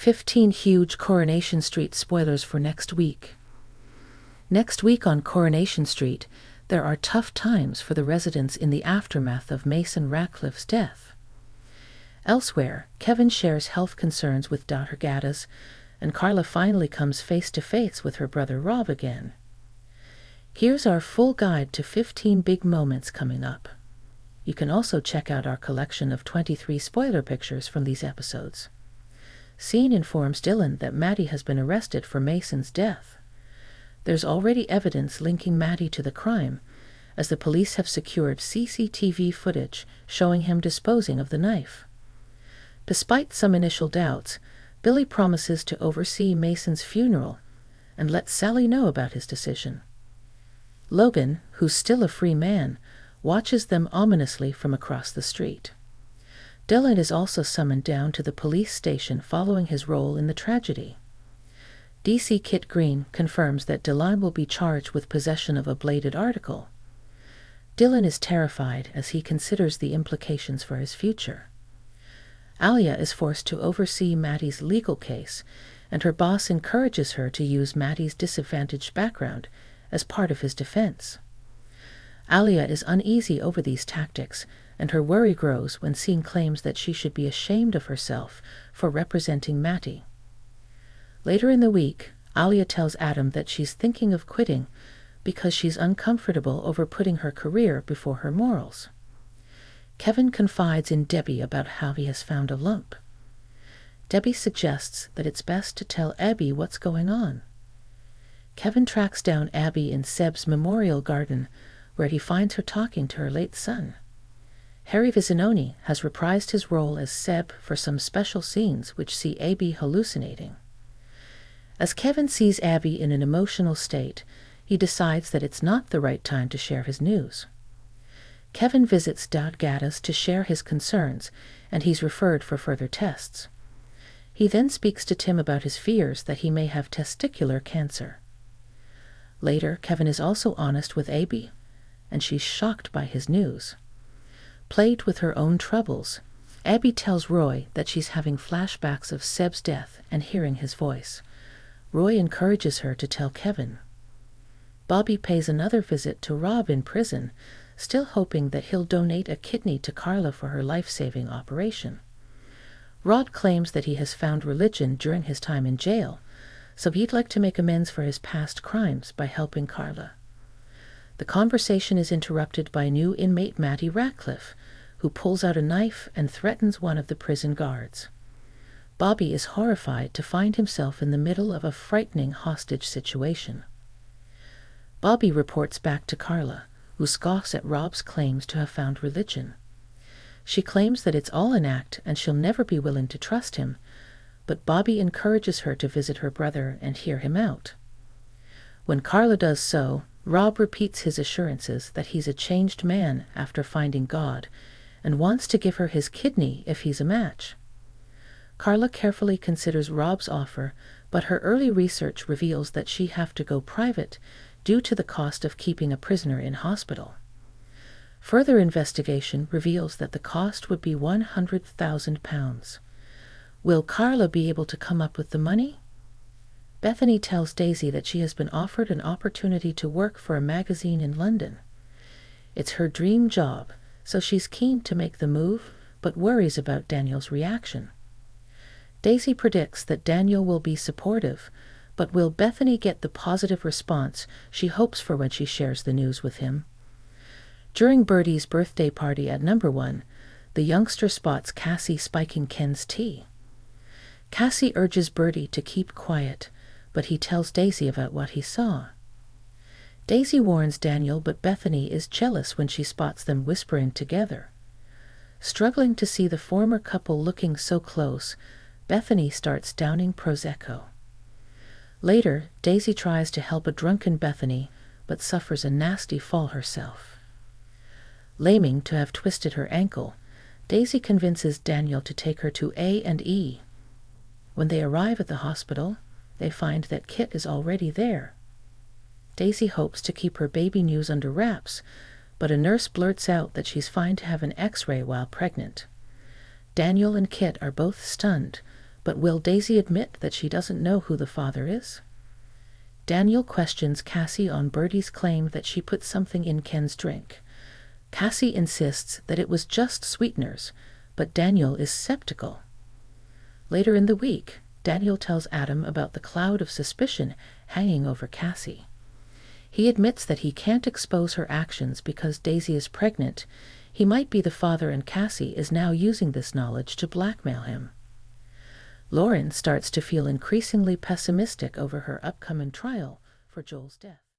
15 huge Coronation Street spoilers for next week. Next week on Coronation Street, there are tough times for the residents in the aftermath of Mason Ratcliffe's death. Elsewhere, Kevin shares health concerns with daughter Gaddis, and Carla finally comes face-to-face with her brother Rob again. Here's our full guide to 15 big moments coming up. You can also check out our collection of 23 spoiler pictures from these episodes. Scene informs Dylan that Maddie has been arrested for Mason's death. There's already evidence linking Maddie to the crime, as the police have secured CCTV footage showing him disposing of the knife. Despite some initial doubts, Billy promises to oversee Mason's funeral and lets Sally know about his decision. Logan, who's still a free man, watches them ominously from across the street. Dylan is also summoned down to the police station following his role in the tragedy. DC Kit Green confirms that Dylan will be charged with possession of a bladed article. Dylan is terrified as he considers the implications for his future. Alia is forced to oversee Maddie's legal case, and her boss encourages her to use Maddie's disadvantaged background as part of his defense. Alia is uneasy over these tactics, and her worry grows when seeing claims that she should be ashamed of herself for representing Maddie. Later in the week, Alia tells Adam that she's thinking of quitting because she's uncomfortable over putting her career before her morals. Kevin confides in Debbie about how he has found a lump. Debbie suggests that it's best to tell Abby what's going on. Kevin tracks down Abby in Seb's memorial garden, where he finds her talking to her late son. Harry Vizinoni has reprised his role as Seb for some special scenes which see Abby hallucinating. As Kevin sees Abby in an emotional state, he decides that it's not the right time to share his news. Kevin visits Dad Gaddis to share his concerns, and he's referred for further tests. He then speaks to Tim about his fears that he may have testicular cancer. Later, Kevin is also honest with Abby, and she's shocked by his news. Plagued with her own troubles, Abby tells Roy that she's having flashbacks of Seb's death and hearing his voice. Roy encourages her to tell Kevin. Bobby pays another visit to Rob in prison, still hoping that he'll donate a kidney to Carla for her life-saving operation. Rod claims that he has found religion during his time in jail, so he'd like to make amends for his past crimes by helping Carla. The conversation is interrupted by new inmate Maddie Ratcliffe, who pulls out a knife and threatens one of the prison guards. Bobby is horrified to find himself in the middle of a frightening hostage situation. Bobby reports back to Carla, who scoffs at Rob's claims to have found religion. She claims that it's all an act and she'll never be willing to trust him, but Bobby encourages her to visit her brother and hear him out. When Carla does so, Rob repeats his assurances that he's a changed man after finding God, and wants to give her his kidney if he's a match. Carla carefully considers Rob's offer, but her early research reveals that she'd have to go private due to the cost of keeping a prisoner in hospital. Further investigation reveals that the cost would be £100,000. Will Carla be able to come up with the money? Bethany tells Daisy that she has been offered an opportunity to work for a magazine in London. It's her dream job, so she's keen to make the move, but worries about Daniel's reaction. Daisy predicts that Daniel will be supportive, but will Bethany get the positive response she hopes for when she shares the news with him? During Birdie's birthday party at Number 1, the youngster spots Cassie spiking Ken's tea. Cassie urges Birdie to keep quiet, but he tells Daisy about what he saw. Daisy warns Daniel, but Bethany is jealous when she spots them whispering together. Struggling to see the former couple looking so close, Bethany starts downing Prosecco. Later, Daisy tries to help a drunken Bethany, but suffers a nasty fall herself. Laming to have twisted her ankle, Daisy convinces Daniel to take her to A&E. When they arrive at the hospital, they find that Kit is already there. Daisy hopes to keep her baby news under wraps, but a nurse blurts out that she's fine to have an X-ray while pregnant. Daniel and Kit are both stunned, But will Daisy admit that she doesn't know who the father is? Daniel questions Cassie on Bertie's claim that she put something in Ken's drink. Cassie insists that it was just sweeteners, but Daniel is skeptical. Later in the week, Daniel tells Adam about the cloud of suspicion hanging over Cassie. He admits that he can't expose her actions because Daisy is pregnant. He might be the father, and Cassie is now using this knowledge to blackmail him. Lauren starts to feel increasingly pessimistic over her upcoming trial for Joel's death.